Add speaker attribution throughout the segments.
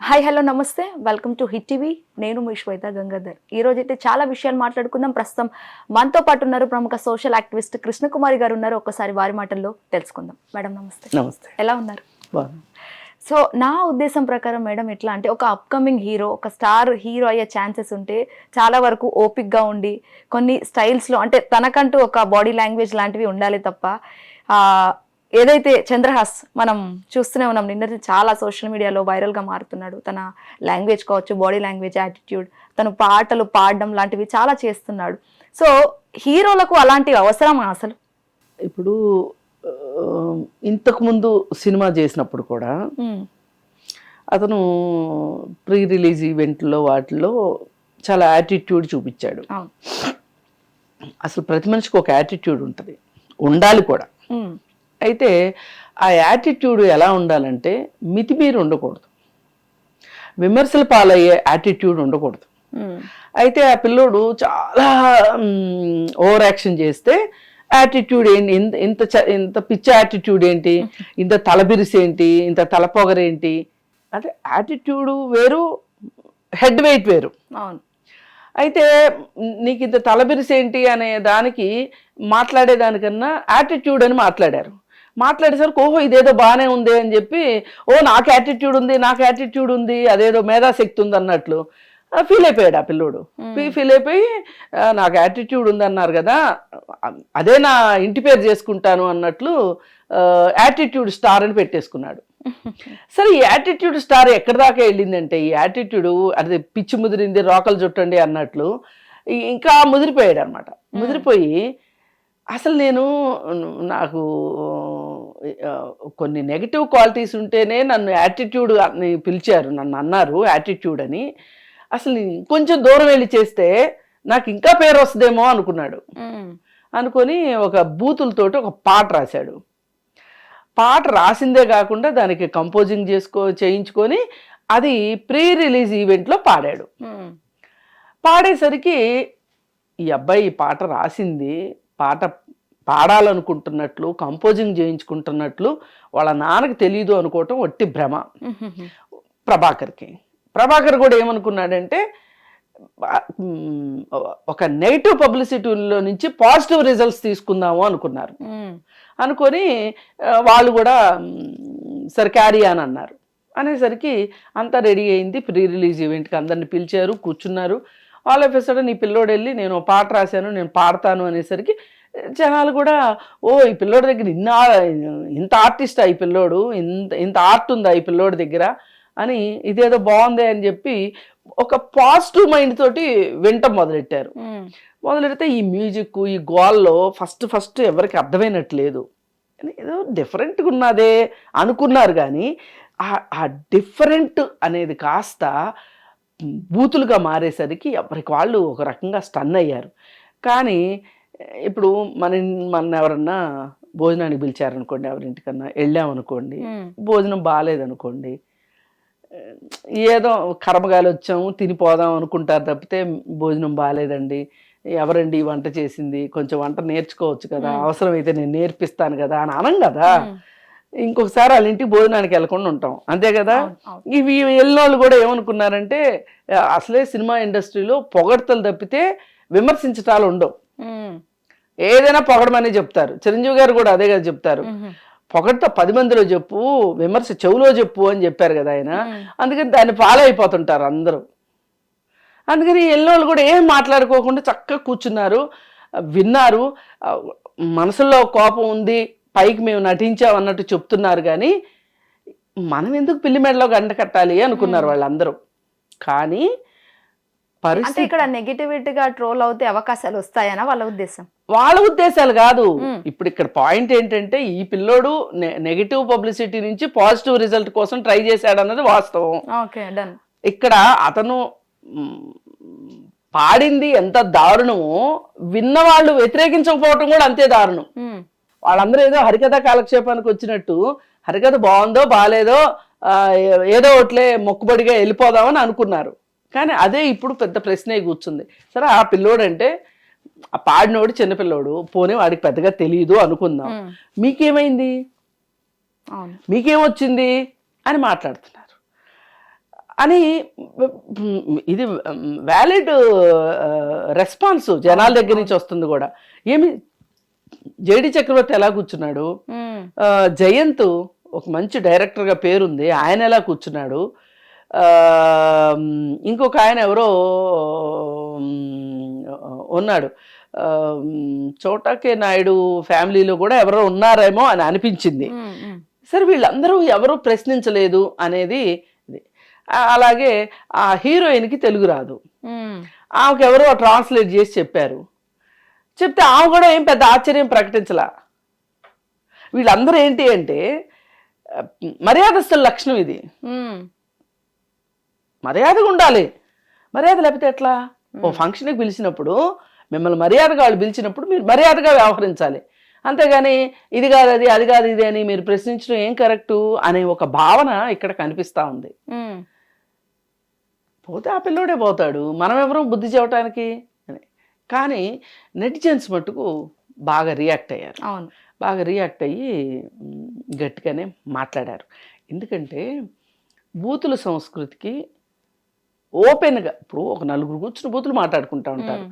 Speaker 1: Hi hello నమస్తే welcome to hit TV. నేను మీ శ్వేత గంగాధర్. ఈ రోజు అయితే చాలా విషయాలు మాట్లాడుకుందాం. ప్రస్తుతం మనతో పాటు ఉన్నారు ప్రముఖ సోషల్ యాక్టివిస్ట్ కృష్ణకుమారి గారు ఉన్నారు. ఒక్కసారి వారి మాటల్లో తెలుసుకుందాం. మేడం నమస్తే.
Speaker 2: నమస్తే.
Speaker 1: ఎలా ఉన్నారు? సో నా ఉద్దేశం ప్రకారం మేడం ఎట్లా అంటే ఒక అప్కమింగ్ హీరో, ఒక స్టార్ హీరో అయ్యే ఛాన్సెస్ ఉంటే చాలా వరకు ఓపిక్గా ఉండి కొన్ని స్టైల్స్లో అంటే తనకంటూ ఒక బాడీ లాంగ్వేజ్ లాంటివి ఉండాలి తప్ప ఏదైతే చంద్రహాస్ మనం చూస్తూనే ఉన్నాం, నిన్న చాలా సోషల్ మీడియాలో వైరల్గా మారుతున్నాడు. తన లాంగ్వేజ్ కావచ్చు, బాడీ లాంగ్వేజ్, యాటిట్యూడ్, తను పాటలు పాడడం లాంటివి చాలా చేస్తున్నాడు. సో హీరోలకు అలాంటివి అవసరమా అసలు?
Speaker 2: ఇప్పుడు ఇంతకుముందు సినిమా చేసినప్పుడు కూడా అతను ప్రీ రిలీజ్ ఈవెంట్లో వాటిలో చాలా యాటిట్యూడ్ చూపించాడు. అసలు ప్రతి మనిషికి ఒక యాటిట్యూడ్ ఉంటుంది, ఉండాలి కూడా. అయితే ఆ యాటిట్యూడ్ ఎలా ఉండాలంటే మితిమీరి ఉండకూడదు, విమర్శల పాలయ్యే యాటిట్యూడ్ ఉండకూడదు. అయితే ఆ పిల్లోడు చాలా ఓవర్ యాక్షన్ చేస్తే యాటిట్యూడ్ ఏంటి, ఇంత ఇంత పిచ్చి యాటిట్యూడ్ ఏంటి, ఇంత తలబిరిసి ఏంటి, ఇంత తలపొగరేంటి అంటే యాటిట్యూడ్ వేరు, హెడ్ వెయిట్ వేరు.
Speaker 1: అవును.
Speaker 2: అయితే నీకు ఇంత తలబిరిసి ఏంటి అనే దానికి మాట్లాడేదానికన్నా యాటిట్యూడ్ అని మాట్లాడేసరికి ఓహో ఇదేదో బాగానే ఉంది అని చెప్పి, ఓ నాకు యాటిట్యూడ్ ఉంది, నాకు యాటిట్యూడ్ ఉంది, అదేదో మేధాశక్తి ఉంది అన్నట్లు ఫీల్ అయిపోయాడు ఆ పిల్లోడు. ఫీల్ అయిపోయి నాకు యాటిట్యూడ్ ఉంది అన్నారు కదా, అదే నా ఇంటి పేరు చేసుకుంటాను అన్నట్లు యాటిట్యూడ్ స్టార్ అని పెట్టేసుకున్నాడు. సరే ఈ యాటిట్యూడ్ స్టార్ ఎక్కడి దాకా వెళ్ళిందంటే, ఈ యాటిట్యూడ్ అది పిచ్చి ముదిరింది రోకలు చుట్టండి అన్నట్లు ఇంకా ముదిరిపోయాడు అనమాట. ముదిరిపోయి అసలు నాకు కొన్ని నెగిటివ్ క్వాలిటీస్ ఉంటేనే నన్ను యాటిట్యూడ్ అని పిలిచారు, నన్ను అన్నారు యాటిట్యూడ్ అని. అసలు కొంచెం దూరం వెళ్ళి చేస్తే నాకు ఇంకా పేరు వస్తుందేమో అనుకున్నాడు. అనుకొని ఒక బూతులతోటి ఒక పాట రాశాడు. పాట రాసిందే కాకుండా దానికి కంపోజింగ్ చేయించుకొని అది ప్రీ రిలీజ్ ఈవెంట్లో పాడాడు. పాడేసరికి ఈ అబ్బాయి ఈ పాట రాసింది, పాట పాడాలనుకుంటున్నట్లు, కంపోజింగ్ చేయించుకుంటున్నట్లు వాళ్ళ నాన్నకి తెలియదు అనుకోవటం ఒట్టి భ్రమ ప్రభాకర్ కూడా ఏమనుకున్నాడంటే, ఒక నెగిటివ్ పబ్లిసిటీలో నుంచి పాజిటివ్ రిజల్ట్స్ తీసుకుందాము అనుకున్నారు. అనుకొని వాళ్ళు కూడా సరే క్యారీ అని అన్నారు. అనేసరికి అంతా రెడీ అయింది. ప్రీ రిలీజ్ ఈవెంట్కి అందరిని పిలిచారు, కూర్చున్నారు. ఆల్ ఆఫ్ ఎ సడన్ ఈ పిల్లోడు వెళ్ళి నేను పాట రాశాను, నేను పాడతాను అనేసరికి జనాలు కూడా ఓ ఈ పిల్లోడి దగ్గర ఇంత ఆర్టిస్టా ఈ పిల్లోడు, ఇంత ఆర్ట్ ఉందా ఈ పిల్లోడి దగ్గర అని, ఇదేదో బాగుంది అని చెప్పి ఒక పాజిటివ్ మైండ్ తోటి వింటం మొదలెడితే ఈ మ్యూజిక్ ఈ గోల్లో ఫస్ట్ ఎవరికి అర్థమైనట్లేదు, ఏదో డిఫరెంట్గా ఉన్నదే అనుకున్నారు. కానీ ఆ డిఫరెంట్ అనేది కాస్త బూతులుగా మారేసరికి ఎవరికి వాళ్ళు ఒక రకంగా స్టన్ అయ్యారు. కానీ ఇప్పుడు మన ఎవరన్నా భోజనానికి పిలిచారనుకోండి, ఎవరింటికన్నా వెళ్ళామనుకోండి, భోజనం బాగాలేదనుకోండి, ఏదో కర్మగాలి వచ్చాము తినిపోదాం అనుకుంటారు తప్పితే భోజనం బాగాలేదండి, ఎవరండి వంట చేసింది, కొంచెం వంట నేర్చుకోవచ్చు కదా, అవసరమైతే నేను నేర్పిస్తాను కదా అని అనం కదా. ఇంకొకసారి వాళ్ళ ఇంటికి భోజనానికి వెళ్ళకుండా ఉంటాం, అంతే కదా. ఇవి వెళ్ళినోళ్ళు కూడా ఏమనుకున్నారంటే, అసలే సినిమా ఇండస్ట్రీలో పొగడ్తలు తప్పితే విమర్శించటాలు ఉండవు, ఏదైనా పొగడమని చెప్తారు. చిరంజీవి గారు కూడా అదే కదా చెప్తారు, పొగడ్త 10 మందిలో చెప్పు, విమర్శ చెవులో చెప్పు అని చెప్పారు కదా ఆయన. అందుకని దాన్ని ఫాలో అయిపోతుంటారు అందరూ. అందుకని ఎన్నోళ్ళు కూడా ఏం మాట్లాడుకోకుండా చక్కగా కూర్చున్నారు, విన్నారు. మనసులో కోపం ఉంది, పైకి మేము నటించామన్నట్టు చెప్తున్నారు. కానీ మనం ఎందుకు పిల్లి మెడలో గంట కట్టాలి అనుకున్నారు వాళ్ళందరూ. కానీ
Speaker 1: పరిస్థితి ఇక్కడ నెగిటివిటీగా ట్రోల్ అవుతే అవకాశాలు వస్తాయనా వాళ్ళ ఉద్దేశం?
Speaker 2: వాళ్ళ ఉద్దేశాలు కాదు. ఇప్పుడు ఇక్కడ పాయింట్ ఏంటంటే, ఈ పిల్లోడు నెగిటివ్ పబ్లిసిటీ నుంచి పాజిటివ్ రిజల్ట్ కోసం ట్రై చేశాడు అన్నది వాస్తవం. ఇక్కడ అతను పాడింది ఎంత దారుణమో విన్నవాళ్ళు వ్యతిరేకించకపోవటం కూడా అంతే దారుణం. వాళ్ళందరూ ఏదో హరికథ కాలక్షేపానికి వచ్చినట్టు హరికథ బాగుందో బాగాలేదో ఏదో ఒకట్లే మొక్కుబడిగా వెళ్ళిపోదామని అనుకున్నారు. కానీ అదే ఇప్పుడు పెద్ద ప్రశ్నే కూర్చుంది. సరే ఆ పిల్లోడు అంటే ఆ పాడినోడు చిన్నపిల్లోడు, పోనీ వాడికి పెద్దగా తెలియదు అనుకుందాం, మీకేమైంది, మీకేమొచ్చింది అని మాట్లాడుతున్నారు. అని ఇది వ్యాలిడ్ రెస్పాన్స్ జనాల దగ్గర నుంచి వస్తుంది కూడా. ఏమి జేడి చక్రవర్తి ఎలా కూర్చున్నాడు, జయంత్ ఒక మంచి డైరెక్టర్గా పేరుంది, ఆయన ఎలా కూర్చున్నాడు, ఇంకొక ఆయన ఎవరో ఉన్నాడు, చోటాకే నాయుడు ఫ్యామిలీలో కూడా ఎవరో ఉన్నారేమో అని అనిపించింది. సరే వీళ్ళందరూ ఎవరూ ప్రశ్నించలేదు అనేది. అలాగే ఆ హీరోయిన్కి తెలుగు రాదు, ఆమెకు ఎవరో ట్రాన్స్లేట్ చేసి చెప్పారు. చెప్తే ఆమె కూడా ఏం పెద్ద ఆశ్చర్యం ప్రకటించలా. వీళ్ళందరూ ఏంటి అంటే మర్యాదస్తుల లక్షణం ఇది. మర్యాదగా ఉండాలి, మర్యాద లేకపోతే ఎట్లా? ఓ ఫంక్షన్కి పిలిచినప్పుడు మిమ్మల్ని మర్యాదగా వాళ్ళు పిలిచినప్పుడు మీరు మర్యాదగా వ్యవహరించాలి. అంతేగాని ఇది కాదు అది, అది కాదు ఇది అని మీరు ప్రశ్నించడం ఏం కరెక్టు అనే ఒక భావన ఇక్కడ కనిపిస్తూ ఉంది. పోతే ఆ పిల్లోడే పోతాడు, మనం ఎవరో బుద్ధి చెప్పడానికి అని. కానీ నెటిజన్స్ మట్టుకు బాగా రియాక్ట్ అయ్యారు. బాగా రియాక్ట్ అయ్యి గట్టిగానే మాట్లాడారు. ఎందుకంటే బూతుల సంస్కృతికి ఓపెన్గా ఇప్పుడు ఒక నలుగురు కూర్చుని బూతులు మాట్లాడుకుంటూ ఉంటారు,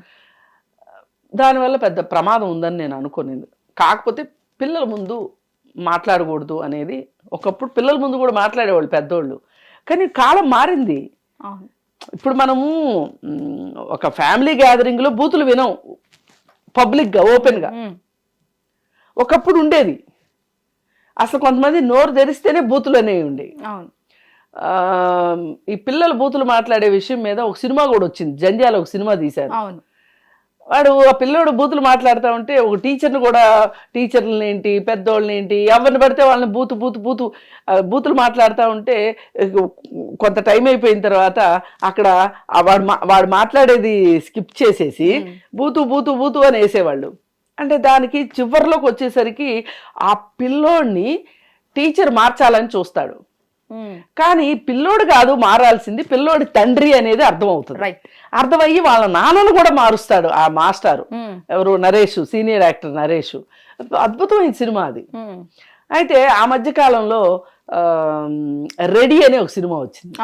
Speaker 2: దానివల్ల పెద్ద ప్రమాదం ఉందని నేను అనుకోలేదు. కాకపోతే పిల్లల ముందు మాట్లాడకూడదు అనేది, ఒకప్పుడు పిల్లల ముందు కూడా మాట్లాడేవాళ్ళు పెద్దోళ్ళు, కానీ కాలం మారింది. ఇప్పుడు మనము ఒక ఫ్యామిలీ గ్యాదరింగ్లో బూతులు వినం పబ్లిక్గా ఓపెన్గా. ఒకప్పుడు ఉండేది, అసలు కొంతమంది నోరు తెరిస్తేనే బూతులు అనేవి ఉండేవి. ఈ పిల్లలు బూతులు మాట్లాడే విషయం మీద ఒక సినిమా కూడా వచ్చింది, జంధ్యాల ఒక సినిమా తీశారు. వాడు ఆ పిల్లోడు బూతులు మాట్లాడుతూ ఉంటే ఒక టీచర్ని కూడా, టీచర్లని ఏంటి పెద్దోళ్ళని ఏంటి ఎవరిని పడితే వాళ్ళని బూతులు మాట్లాడుతూ ఉంటే కొంత టైం అయిపోయిన తర్వాత అక్కడ వాడు మాట్లాడేది స్కిప్ చేసేసి బూతు అని వేసేవాళ్ళు. అంటే దానికి చివరిలోకి వచ్చేసరికి ఆ పిల్లోడిని టీచర్ మార్చాలని చూస్తాడు. కానీ పిల్లోడు కాదు మారాల్సింది, పిల్లోడి తండ్రి అనేది అర్థమవుతుంది. అర్థమయ్యి వాళ్ళ నాన్నను కూడా మారుస్తాడు ఆ మాస్టారు, ఎవరు నరేష్, సీనియర్ యాక్టర్ నరేష్. అద్భుతమైన సినిమా అది. అయితే ఆ మధ్య కాలంలో రెడీ అనే ఒక సినిమా వచ్చింది.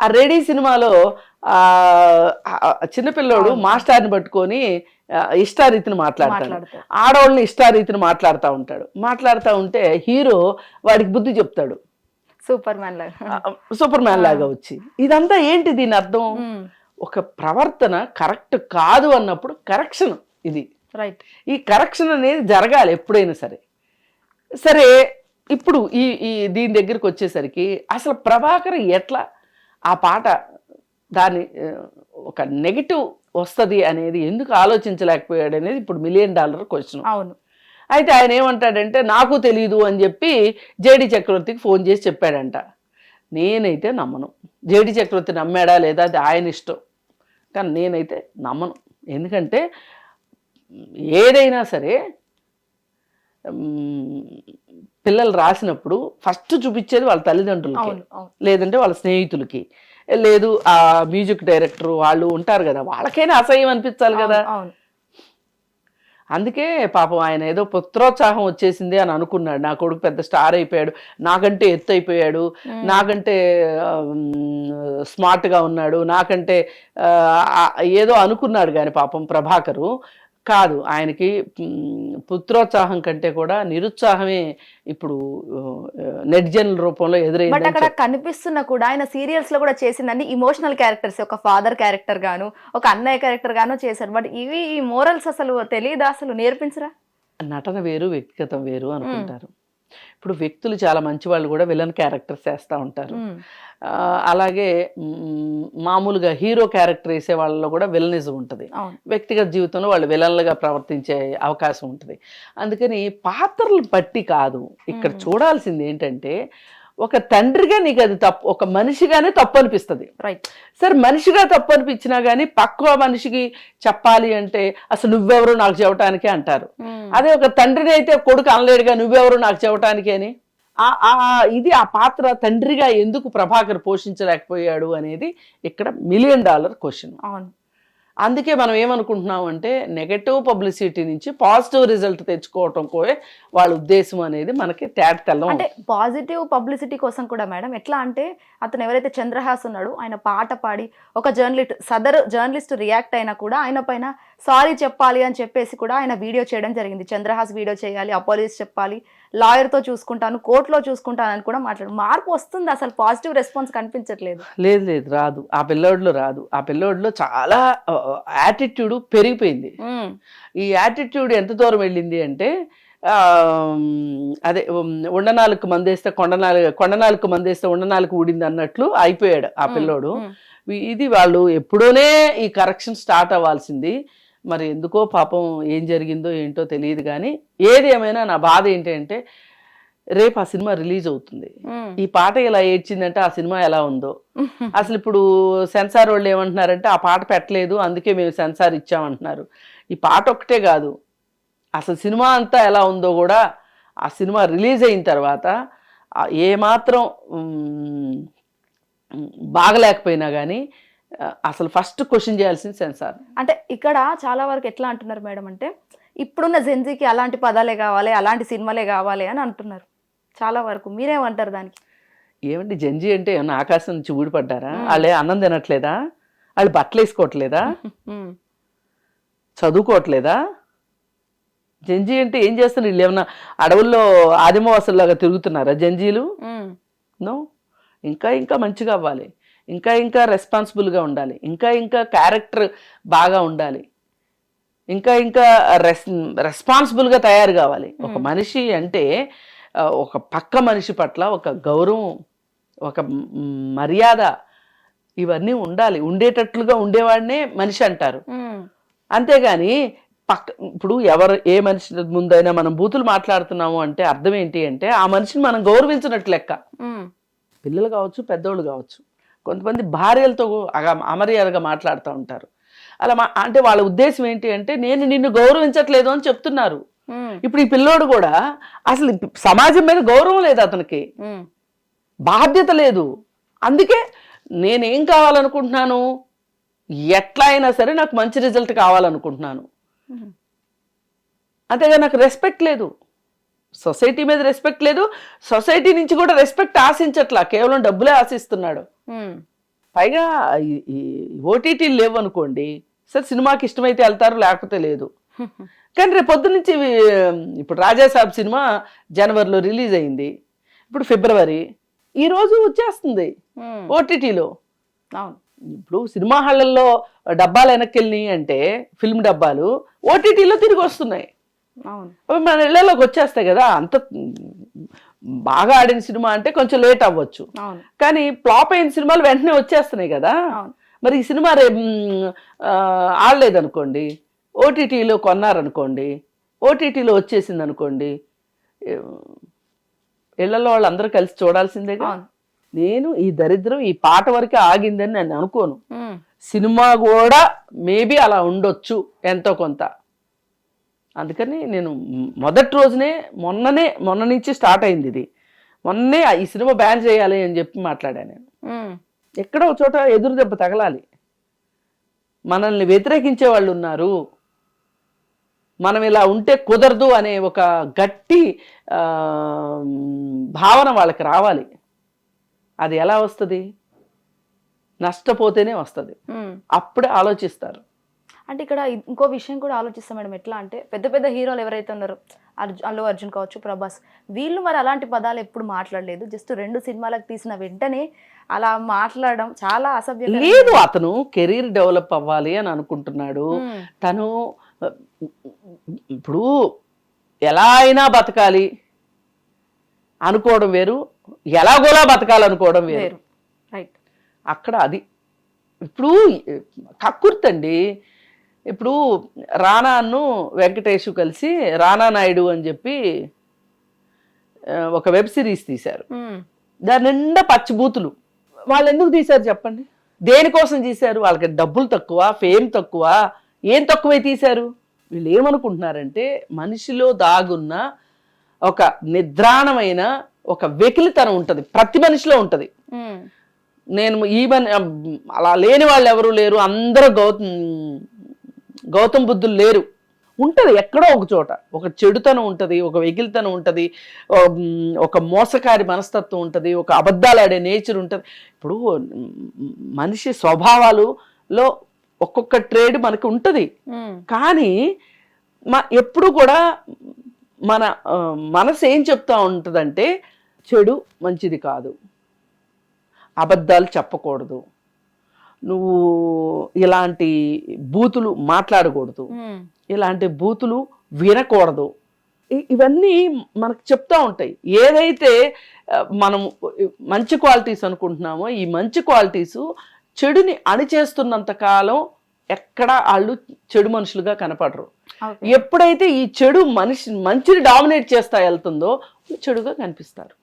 Speaker 2: ఆ రెడీ సినిమాలో చిన్నపిల్లోడు మాస్టర్ని పట్టుకొని ఇష్టారీతిని మాట్లాడతాడు, ఆడవాళ్ళని ఇష్టారీతిని మాట్లాడుతూ ఉంటే హీరో వాడికి బుద్ధి చెప్తాడు, సూపర్ మ్యాన్ లాగా వచ్చి. ఇదంతా ఏంటి దీని అర్థం? ఒక ప్రవర్తన కరెక్ట్ కాదు అన్నప్పుడు కరెక్షన్ ఇది. ఈ కరెక్షన్ అనేది జరగాలి ఎప్పుడైనా సరే. సరే ఇప్పుడు ఈ దీని దగ్గరికి వచ్చేసరికి అసలు ప్రభాకర్ ఎట్లా ఆ పాట దాని ఒక నెగిటివ్ వస్తుంది అనేది ఎందుకు ఆలోచించలేకపోయాడు అనేది ఇప్పుడు $1 మిలియన్ క్వశ్చన్. అవును. అయితే ఆయన ఏమంటాడంటే నాకు తెలియదు అని చెప్పి జేడి చక్రవర్తికి ఫోన్ చేసి చెప్పాడంట. నేనైతే నమ్మను. జేడి చక్రవర్తి నమ్మాడా లేదా అది ఆయన ఇష్టం, కానీ నేనైతే నమ్మను. ఎందుకంటే ఏదైనా సరే పిల్లలు రాసినప్పుడు ఫస్ట్ చూపించేది వాళ్ళ తల్లిదండ్రులకి, లేదంటే వాళ్ళ స్నేహితులకి, లేదు ఆ మ్యూజిక్ డైరెక్టర్ వాళ్ళు ఉంటారు కదా, వాళ్ళకైనా అసహ్యం అనిపించాలి కదా. అందుకే పాపం ఆయన ఏదో పుత్రోత్సాహం వచ్చేసింది అని అనుకున్నాడు. నా కొడుకు పెద్ద స్టార్ అయిపోయాడు, నాకంటే ఎత్తు అయిపోయాడు, నాకంటే స్మార్ట్గా ఉన్నాడు, నాకంటే ఏదో అనుకున్నాడు. కానీ పాపం ప్రభాకరు కాదు, ఆయనకి పుత్రోత్సాహం కంటే కూడా నిరుత్సాహమే ఇప్పుడు నెటిజన్ రూపంలో ఎదురైంది.
Speaker 1: బట్ అక్కడ కనిపిస్తున్నా కూడా ఆయన సీరియల్స్ లో కూడా చేసిందండి ఇమోషనల్ క్యారెక్టర్స్, ఒక ఫాదర్ క్యారెక్టర్ గాను, ఒక అన్నయ్య క్యారెక్టర్ గాను చేశారు. బట్ ఇవి ఈ మోరల్స్ అసలు తెలియదా, అసలు నేర్పించరా?
Speaker 2: నటన వేరు, వ్యక్తిగతం వేరు అనుకుంటారు. ఇప్పుడు వ్యక్తులు చాలా మంచి వాళ్ళు కూడా విలన్ క్యారెక్టర్స్ వేస్తూ ఉంటారు. అలాగే మామూలుగా హీరో క్యారెక్టర్ వేసే వాళ్ళలో కూడా విలనిజం ఉంటుంది. వ్యక్తిగత జీవితంలో వాళ్ళు విలన్లుగా ప్రవర్తించే అవకాశం ఉంటుంది. అందుకని పాత్రలు బట్టి కాదు, ఇక్కడ చూడాల్సింది ఏంటంటే ఒక తండ్రిగా నీకు అది తప్పు, ఒక మనిషిగానే తప్పు అనిపిస్తుంది. సరే మనిషిగా తప్పు అనిపించినా కానీ పక్క మనిషికి చెప్పాలి అంటే అసలు నువ్వెవరు నాకు చెప్పటానికి అంటారు. అదే ఒక తండ్రిని అయితే కొడుకు అనలేడుగా నువ్వెవరు నాకు చెప్పటానికి అని. ఇది ఆ పాత్ర తండ్రిగా ఎందుకు ప్రభాకర్ పోషించలేకపోయాడు అనేది ఇక్కడ $1 మిలియన్ క్వశ్చన్. అందుకే మనం ఏమనుకుంటున్నాం అంటే నెగటివ్ పబ్లిసిటీ నుంచి పాజిటివ్ రిజల్ట్ తెచ్చుకోవటం కోే వాళ్ళ ఉద్దేశం అనేది మనకి తెల్లం.
Speaker 1: అంటే పాజిటివ్ పబ్లిసిటీ కోసం కూడా మేడం ఎట్లా అంటే అతను ఎవరైతే చంద్రహాస్ ఉన్నాడో ఆయన పాట పాడి ఒక జర్నలిస్ట్ రియాక్ట్ అయినా కూడా ఆయన పైన సారీ చెప్పాలి అని చెప్పేసి కూడా ఆయన వీడియో చేయడం జరిగింది. చంద్రహాస్ వీడియో చేయాలి, అపాలజీస్ చెప్పాలి, లాయర్తో చూసుకుంటాను, కోర్టులో చూసుకుంటాను అని కూడా మాట్లాడు. మార్పు వస్తుంది, అసలు పాజిటివ్ రెస్పాన్స్ కనిపించట్లేదు.
Speaker 2: లేదు రాదు, ఆ పిల్లోడిలో రాదు. ఆ పిల్లోడిలో చాలా యాటిట్యూడ్ పెరిగిపోయింది. ఈ యాటిట్యూడ్ ఎంత దూరం వెళ్ళింది అంటే అదే ఉండనాలకు మందేస్తే కొండనాలకు మందేస్తే ఉండనాలకు ఊడింది అన్నట్లు అయిపోయాడు ఆ పిల్లోడు. ఇది వాళ్ళు ఎప్పుడోనే ఈ కరెక్షన్ స్టార్ట్ అవ్వాల్సింది. మరి ఎందుకో పాపం ఏం జరిగిందో ఏంటో తెలియదు. కానీ ఏది ఏమైనా నా బాధ ఏంటంటే రేపు ఆ సినిమా రిలీజ్ అవుతుంది. ఈ పాట ఇలా ఏడ్చిందంటే ఆ సినిమా ఎలా ఉందో. అసలు ఇప్పుడు సెన్సార్ వాళ్ళు ఏమంటున్నారంటే ఆ పాట పెట్టలేదు అందుకే మేము సెన్సార్ ఇచ్చామంటున్నారు. ఈ పాట ఒక్కటే కాదు, అసలు సినిమా అంతా ఎలా ఉందో కూడా ఆ సినిమా రిలీజ్ అయిన తర్వాత ఏమాత్రం బాగలేకపోయినా కానీ అసలు ఫస్ట్ క్వశ్చన్ చేయాల్సింది సెన్సార్.
Speaker 1: అంటే ఇక్కడ చాలా వరకు ఎట్లా అంటున్నారు మేడం అంటే ఇప్పుడున్న జెన్జీకి అలాంటి పదాలే కావాలి, అలాంటి సినిమాలే కావాలి అని అంటున్నారు చాలా వరకు. మీరేమంటారు దానికి?
Speaker 2: ఏమండి జెన్జీ అంటే ఏమన్నా ఆకాశం నుంచి ఊడిపడ్డారా? వాళ్ళే అన్నం తినట్లేదా? వాళ్ళు బట్టలు వేసుకోవట్లేదా? చదువుకోవట్లేదా? జంజీ అంటే ఏం చేస్తున్నారు? వీళ్ళు ఏమన్నా అడవుల్లో ఆదిమవాసుల్లాగా తిరుగుతున్నారా జంజీలు? నో. ఇంకా మంచిగా అవ్వాలి, ఇంకా రెస్పాన్సిబుల్గా ఉండాలి, ఇంకా క్యారెక్టర్ బాగా ఉండాలి, ఇంకా రెస్పాన్సిబుల్గా తయారు కావాలి. ఒక మనిషి అంటే ఒక పక్క మనిషి పట్ల ఒక గౌరవం, ఒక మర్యాద ఇవన్నీ ఉండాలి. ఉండేటట్లుగా ఉండేవాడినే మనిషి అంటారు. అంతేగాని ఇప్పుడు ఏ మనిషి ముందైనా మనం బూతులు మాట్లాడుతున్నాము అంటే అర్థం ఏంటి అంటే ఆ మనిషిని మనం గౌరవించినట్లు లెక్క. పిల్లలు కావచ్చు, పెద్దోళ్ళు కావచ్చు, కొంతమంది భార్యలతో అమర్యాదగా మాట్లాడుతూ ఉంటారు. అలా అంటే వాళ్ళ ఉద్దేశం ఏంటి అంటే నేను నిన్ను గౌరవించట్లేదు అని చెప్తున్నారు. ఇప్పుడు ఈ పిల్లోడు కూడా అసలు సమాజం మీద గౌరవం లేదు, అతనికి బాధ్యత లేదు. అందుకే నేనేం కావాలనుకుంటున్నాను, ఎట్లా అయినా సరే నాకు మంచి రిజల్ట్ కావాలనుకుంటున్నాను. అంతేగా నాకు రెస్పెక్ట్ లేదు, సొసైటీ మీద రెస్పెక్ట్ లేదు, సొసైటీ నుంచి కూడా రెస్పెక్ట్ ఆశించట్లా, కేవలం డబ్బులే ఆశిస్తున్నాడు. పైగా ఓటీటీలు లేవు అనుకోండి, సరే సినిమాకి ఇష్టమైతే వెళ్తారు, లేకపోతే లేదు. కానీ రేపు పొద్దు నుంచి ఇప్పుడు రాజాసాబ్ సినిమా జనవరిలో రిలీజ్ అయింది, ఇప్పుడు ఫిబ్రవరి, ఈరోజు వచ్చేస్తుంది ఓటీటీలో. ఇప్పుడు సినిమా హాళ్ళల్లో డబ్బాలు వెనక్కి వెళ్ళినాయి అంటే ఫిల్మ్ డబ్బాలు ఓటీటీలో తిరిగి వస్తున్నాయి. మన ఇళ్లలోకి వచ్చేస్తాయి కదా. అంత బాగా ఆడిన సినిమా అంటే కొంచెం లేట్ అవ్వచ్చు, కానీ ఫ్లాప్ అయిన సినిమాలు వెంటనే వచ్చేస్తున్నాయి కదా. మరి ఈ సినిమా రేపు ఆడలేదనుకోండి, ఓటీటీలో కొన్నారనుకోండి, ఓటీటీలో వచ్చేసింది అనుకోండి, ఇళ్లలో వాళ్ళందరూ కలిసి చూడాల్సిందేగా. నేను ఈ దరిద్రం ఈ పాట వరకే ఆగిందని నేను అనుకోను. సినిమా కూడా మేబీ అలా ఉండొచ్చు ఎంతో కొంత. అందుకని నేను మొదటి రోజునే మొన్న నుంచి స్టార్ట్ అయింది ఇది. మొన్నే ఈ సినిమా బ్యాన్ చేయాలి అని చెప్పి మాట్లాడాను నేను. ఎక్కడో చోట ఎదురు దెబ్బ తగలాలి. మనల్ని వ్యతిరేకించే వాళ్ళు ఉన్నారు, మనం ఇలా ఉంటే కుదరదు అనే ఒక గట్టి భావన వాళ్ళకి రావాలి. అది ఎలా వస్తుంది? నష్టపోతేనే వస్తుంది, అప్పుడే ఆలోచిస్తారు.
Speaker 1: అంటే ఇక్కడ ఇంకో విషయం కూడా ఆలోచిస్తాం మేడం. ఎట్లా అంటే పెద్ద పెద్ద హీరోలు ఎవరైతే ఉన్నారో, అల్లు అర్జున్ కావచ్చు, ప్రభాస్, వీళ్ళు మరి అలాంటి పదాలు ఎప్పుడు మాట్లాడలేదు. జస్ట్ 2 సినిమాలకు తీసిన వెంటనే అలా మాట్లాడడం చాలా అసభ్యం.
Speaker 2: లేదు, అతను కెరీర్ డెవలప్ అవ్వాలి అని అనుకుంటున్నాడు. తను ఇప్పుడు ఎలా అయినా బతకాలి అనుకోవడం వేరు, ఎలాగోలా బతకాలనుకోవడం వేరు.
Speaker 1: రైట్.
Speaker 2: అక్కడ అది ఇప్పుడు కక్కుర్తండి. ఇప్పుడు రానాను వెంకటేష్ కలిసి రానా నాయుడు అని చెప్పి ఒక వెబ్ సిరీస్ తీశారు. దాని నిండా పచ్చిబూతులు. వాళ్ళు ఎందుకు తీశారు చెప్పండి? దేనికోసం తీశారు? వాళ్ళకి డబ్బులు తక్కువ, ఫేమ్ తక్కువ, ఏం తక్కువే తీశారు? వీళ్ళు ఏమనుకుంటున్నారంటే మనిషిలో దాగున్న ఒక నిద్రాణమైన ఒక వెకిలితనం ఉంటుంది, ప్రతి మనిషిలో ఉంటుంది. నేను ఈవెన్ అలా లేని వాళ్ళు ఎవరు లేరు, అందరూ గౌతమ్ బుద్ధులు లేరు. ఉంటుంది ఎక్కడో ఒక చోట ఒక చెడుతనం ఉంటుంది, ఒక వెకిలితనం ఉంటుంది, ఒక మోసకారి మనస్తత్వం ఉంటుంది, ఒక అబద్ధాలు ఆడే నేచర్ ఉంటుంది. ఇప్పుడు మనిషి స్వభావాలలో ఒక్కొక్క ట్రేడ్ మనకి ఉంటుంది. కానీ ఎప్పుడు కూడా మన మనసు ఏం చెప్తా ఉంటుందంటే చెడు మంచిది కాదు, అబద్ధాలు చెప్పకూడదు, నువ్వు ఇలాంటి బూతులు మాట్లాడకూడదు, ఇలాంటి బూతులు వినకూడదు. ఇవన్నీ మనకు చెప్తా ఉంటాయి. ఏదైతే మనం మంచి క్వాలిటీస్ అనుకుంటున్నామో ఈ మంచి క్వాలిటీసు చెడుని అణిచేస్తున్నంత కాలం ఎక్కడ వాళ్ళు చెడు మనుషులుగా కనపడరు. ఎప్పుడైతే ఈ చెడు మంచిని డామినేట్ చేస్తా వెళ్తుందో చెడుగా కనిపిస్తారు.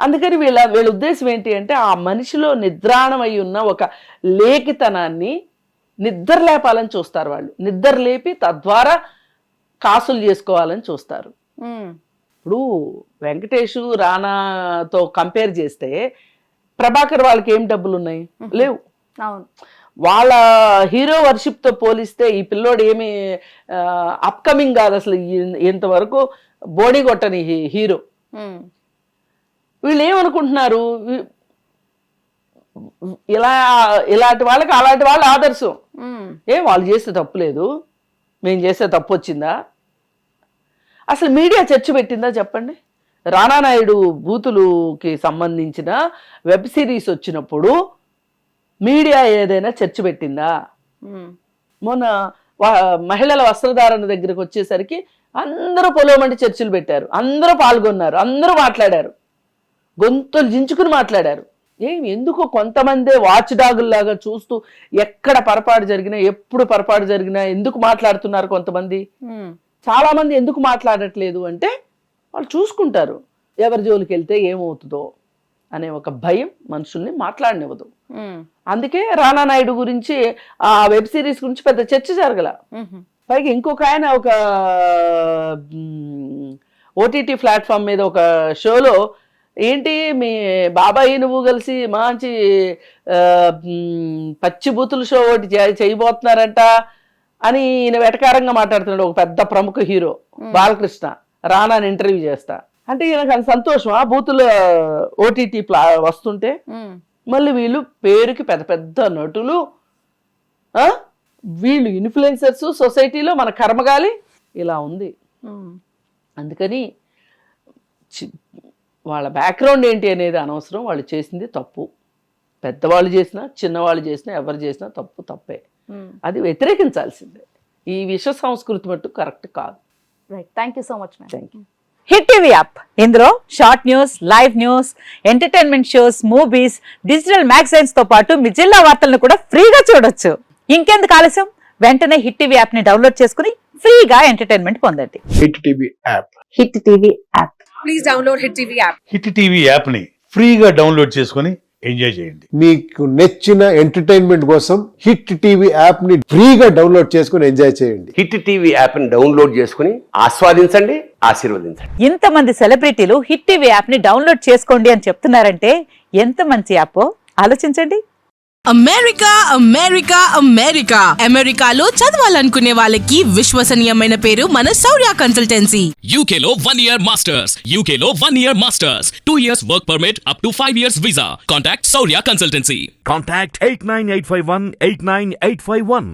Speaker 2: అందుకని వీళ్ళ ఉద్దేశం ఏంటి అంటే ఆ మనిషిలో నిద్రాణమై ఉన్న ఒక లేఖితనాన్ని నిద్ర లేపాలని చూస్తారు. వాళ్ళు నిద్ర లేపి తద్వారా కాసులు చేసుకోవాలని చూస్తారు. ఇప్పుడు వెంకటేష్ రానాతో కంపేర్ చేస్తే ప్రభాకర్ వాళ్ళకి ఏం డబ్బులు ఉన్నాయి? లేవు. వాళ్ళ హీరో వర్షిప్తో పోలిస్తే ఈ పిల్లోడు ఏమి అప్కమింగ్ కాదు అసలు, ఇంతవరకు బోడీ కొట్టని హీరో. వీళ్ళు ఏమనుకుంటున్నారు, ఇలాంటి వాళ్ళకి అలాంటి వాళ్ళు ఆదర్శం. వాళ్ళు చేస్తే తప్పు లేదు, మేము చేస్తే తప్పు వచ్చిందా? అసలు మీడియా చర్చ పెట్టిందా చెప్పండి? రానా నాయుడు బూతులుకి సంబంధించిన వెబ్ సిరీస్ వచ్చినప్పుడు మీడియా ఏదైనా చర్చ పెట్టిందా? మొన్న మహిళల వస్త్రధారణ దగ్గరకు వచ్చేసరికి అందరూ పొలవమంటి చర్చలు పెట్టారు, అందరూ పాల్గొన్నారు, అందరూ మాట్లాడారు, గొంతులు జించుకుని మాట్లాడారు. ఎందుకో కొంతమందే వాచ్ డాగుల్లాగా చూస్తూ ఎక్కడ పొరపాటు జరిగినా ఎప్పుడు పొరపాటు జరిగినా ఎందుకు మాట్లాడుతున్నారు కొంతమంది. చాలా మంది ఎందుకు మాట్లాడట్లేదు అంటే వాళ్ళు చూసుకుంటారు ఎవరి జోలికి వెళ్తే ఏమవుతుందో అనే ఒక భయం మనుషుల్ని మాట్లాడనివ్వదు. అందుకే రానా నాయుడు గురించి ఆ వెబ్ సిరీస్ గురించి పెద్ద చర్చ జరగల. పైగా ఇంకొక ఆయన ఒక ఓటీటీ ప్లాట్ఫామ్ మీద ఒక షోలో ఏంటి మీ బాబాయి నువ్వు కలిసి మంచి పచ్చి బూతుల షో ఒకటి చేయబోతున్నారంట అని ఈయన వెటకారంగా మాట్లాడుతున్నాడు. ఒక పెద్ద ప్రముఖ హీరో బాలకృష్ణ రానాని ఇంటర్వ్యూ చేస్తా అంటే ఈయనకు సంతోషం ఆ బూతుల ఓటీటీ వస్తుంటే. మళ్ళీ వీళ్ళు పేరుకి పెద్ద పెద్ద నటులు, వీళ్ళు ఇన్ఫ్లుయెన్సర్స్, సొసైటీలో మన కర్మగాలి ఇలా ఉంది. అందుకని వాళ్ళ బ్యాక్గ్రౌండ్ ఏంటి అనేది అనవసరం, వాళ్ళు చేసింది తప్పు. పెద్దవాళ్ళు చేసినా చిన్నవాళ్ళు చేసినా ఎవరు చేసినా తప్పే, అది వ్యతిరేకించాల్సిందే. ఈ విశ్వ సంస్కృతి మట్టు కరెక్ట్ కాదు.
Speaker 1: Right, thank you so much.
Speaker 2: Thank you.
Speaker 3: Hit TV app, ఇందులో short news, live news, entertainment shows, movies, digital magazines తో పాటు మీ జిల్లా వార్తలను కూడా ఫ్రీగా చూడొచ్చు. ఇంకెందుకు ఆలస్యం, వెంటనే హిట్ టీవీ యాప్ ని డౌన్లోడ్ చేసుకుని ఫ్రీగా ఎంటర్టైన్మెంట్ పొందండి.
Speaker 4: Hit TV app.
Speaker 3: Hit TV app.
Speaker 5: Please download hit TV app.
Speaker 4: Hit TV app ని ఫ్రీగా డౌన్లోడ్ చేసుకుని ఎంజాయ్ చేయండి.
Speaker 6: మీకు నచ్చిన ఎంటర్టైన్మెంట్ కోసం హిట్ టీవీ యాప్ ని ఫ్రీగా డౌన్లోడ్ చేసుకుని ఎంజాయ్ చేయండి.
Speaker 7: హిట్ టీవీ యాప్ ని డౌన్లోడ్ చేసుకుని ఆస్వాదించండి, ఆశీర్వదించండి.
Speaker 3: ఇంతమంది సెలబ్రిటీలు హిట్ టీవీ యాప్ ని డౌన్లోడ్ చేసుకోండి అని చెప్తున్నారంటే ఎంత మంచి యాప్ ఆలోచించండి.
Speaker 5: అమెరికా అమెరికా అమెరికా అమెరికాలో చదవాలనుకునే వాళ్ళకి విశ్వసనీయమైన పేరు మన శౌర్య కన్సల్టెన్సీ.
Speaker 8: UK లో 1 year masters, UK లో 1 year masters, 2 years work permit up to 5 years visa. Contact Saurya Consultancy.
Speaker 9: Contact 89851 89851.